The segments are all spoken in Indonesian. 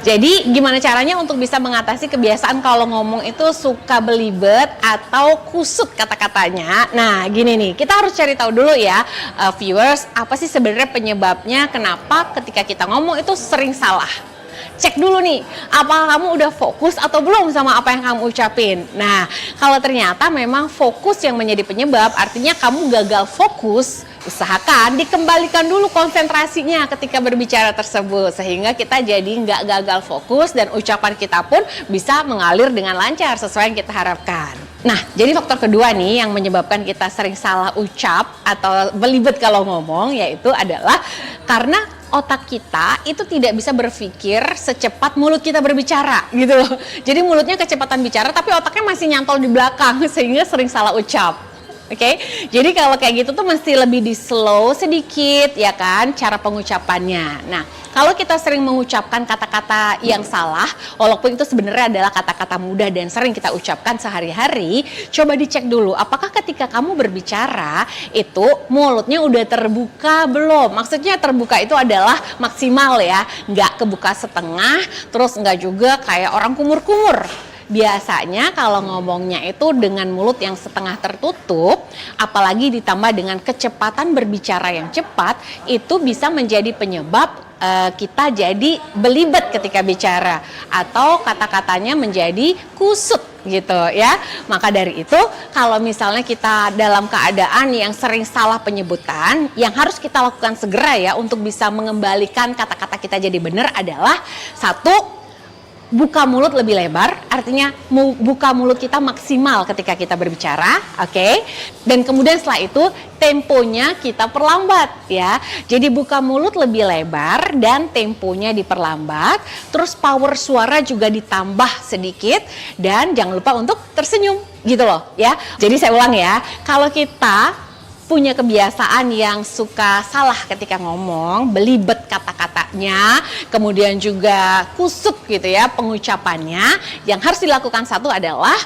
Jadi gimana caranya untuk bisa mengatasi kebiasaan kalau ngomong itu suka belibet atau kusut kata-katanya? Nah gini nih, kita harus cari tahu dulu ya viewers, apa sih sebenarnya penyebabnya kenapa ketika kita ngomong itu sering salah. Cek dulu nih, apa kamu udah fokus atau belum sama apa yang kamu ucapin. Nah, kalau ternyata memang fokus yang menjadi penyebab, artinya kamu gagal fokus, usahakan dikembalikan dulu konsentrasinya ketika berbicara tersebut. Sehingga kita jadi nggak gagal fokus dan ucapan kita pun bisa mengalir dengan lancar sesuai yang kita harapkan. Nah, jadi faktor kedua nih yang menyebabkan kita sering salah ucap atau belibet kalau ngomong, yaitu adalah karena otak kita itu tidak bisa berpikir secepat mulut kita berbicara gitu loh. Jadi mulutnya kecepatan bicara tapi otaknya masih nyantol di belakang sehingga sering salah ucap. Oke, jadi kalau kayak gitu tuh mesti lebih di slow sedikit ya kan cara pengucapannya. Nah, kalau kita sering mengucapkan kata-kata yang salah, walaupun itu sebenarnya adalah kata-kata mudah dan sering kita ucapkan sehari-hari, coba dicek dulu apakah ketika kamu berbicara itu mulutnya udah terbuka belum? Maksudnya terbuka itu adalah maksimal ya, nggak kebuka setengah, terus nggak juga kayak orang kumur-kumur. Biasanya kalau ngomongnya itu dengan mulut yang setengah tertutup, apalagi ditambah dengan kecepatan berbicara yang cepat, itu bisa menjadi penyebab kita jadi belibet ketika bicara atau kata-katanya menjadi kusut gitu ya. Maka dari itu kalau misalnya kita dalam keadaan yang sering salah penyebutan, yang harus kita lakukan segera ya untuk bisa mengembalikan kata-kata kita jadi benar adalah satu, buka mulut lebih lebar, artinya buka mulut kita maksimal ketika kita berbicara, oke? Dan kemudian setelah itu temponya kita perlambat ya. Jadi buka mulut lebih lebar dan temponya diperlambat, terus power suara juga ditambah sedikit dan jangan lupa untuk tersenyum gitu loh ya. Jadi saya ulang ya, kalau kita punya kebiasaan yang suka salah ketika ngomong, belibet kata-katanya, kemudian juga kusut gitu ya pengucapannya, yang harus dilakukan satu adalah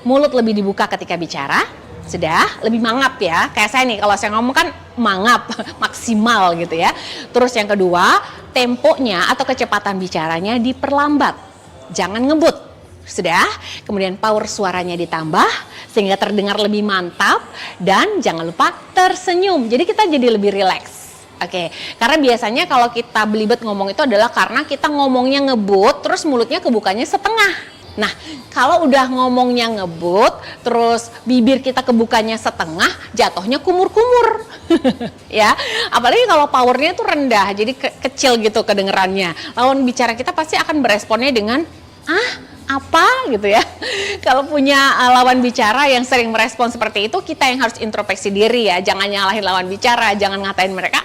mulut lebih dibuka ketika bicara, sudah lebih mangap ya, kayak saya nih kalau saya ngomong kan mangap, maksimal gitu ya. Terus yang kedua, temponya atau kecepatan bicaranya diperlambat, jangan ngebut. Sudah, kemudian power suaranya ditambah sehingga terdengar lebih mantap dan jangan lupa tersenyum. Jadi kita jadi lebih rileks. Oke, karena biasanya kalau kita belibet ngomong itu adalah karena kita ngomongnya ngebut terus mulutnya kebukanya setengah. Nah, kalau udah ngomongnya ngebut terus bibir kita kebukanya setengah, jatuhnya kumur-kumur. Ya, apalagi kalau powernya tuh rendah, jadi kecil gitu kedengerannya. Lawan bicara kita pasti akan beresponnya dengan apa gitu ya. Kalau punya lawan bicara yang sering merespon seperti itu, kita yang harus introspeksi diri ya. Jangan nyalahin lawan bicara, jangan ngatain mereka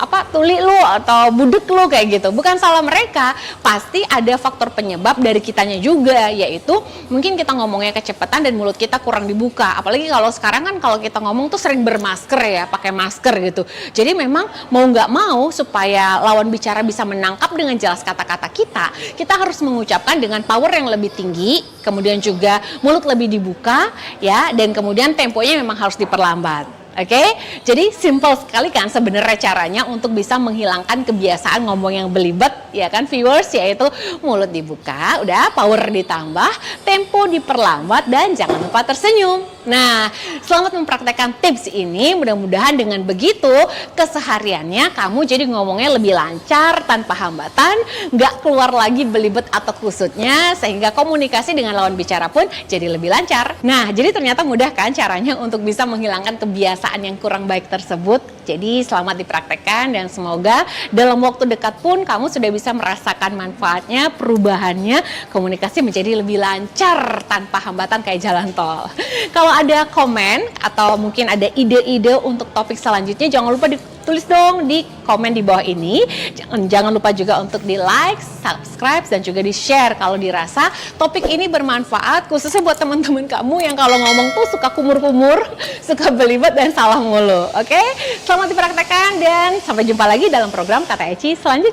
apa tuli lu atau budek lu kayak gitu. Bukan salah mereka, pasti ada faktor penyebab dari kitanya juga, yaitu mungkin kita ngomongnya kecepatan dan mulut kita kurang dibuka. Apalagi kalau sekarang kan kalau kita ngomong tuh sering bermasker ya, pakai masker gitu. Jadi memang mau nggak mau supaya lawan bicara bisa menangkap dengan jelas kata-kata kita harus mengucapkan dengan power yang lebih tinggi, kemudian juga mulut lebih dibuka ya, dan kemudian temponya memang harus diperlambat. Oke, jadi simple sekali kan sebenarnya caranya untuk bisa menghilangkan kebiasaan ngomong yang belibet ya kan viewers, yaitu mulut dibuka, udah power ditambah, tempo diperlambat dan jangan lupa tersenyum. Nah, selamat mempraktekkan tips ini, mudah-mudahan dengan begitu kesehariannya kamu jadi ngomongnya lebih lancar tanpa hambatan, nggak keluar lagi belibet atau kusutnya, sehingga komunikasi dengan lawan bicara pun jadi lebih lancar. Nah, jadi ternyata mudah kan caranya untuk bisa menghilangkan kebiasaan yang kurang baik tersebut. Jadi selamat dipraktekkan dan semoga dalam waktu dekat pun kamu sudah bisa merasakan manfaatnya, perubahannya, komunikasi menjadi lebih lancar tanpa hambatan kayak jalan tol. Kalau ada komen atau mungkin ada ide-ide untuk topik selanjutnya, jangan lupa ditulis dong di komen di bawah ini. Jangan lupa juga untuk di like, subscribe, dan juga di share kalau dirasa topik ini bermanfaat, khususnya buat teman-teman kamu yang kalau ngomong tuh suka kumur-kumur, suka belibet dan salah mulu. Oke, selamat dipraktekkan dan sampai jumpa lagi dalam program Kata Eci selanjutnya.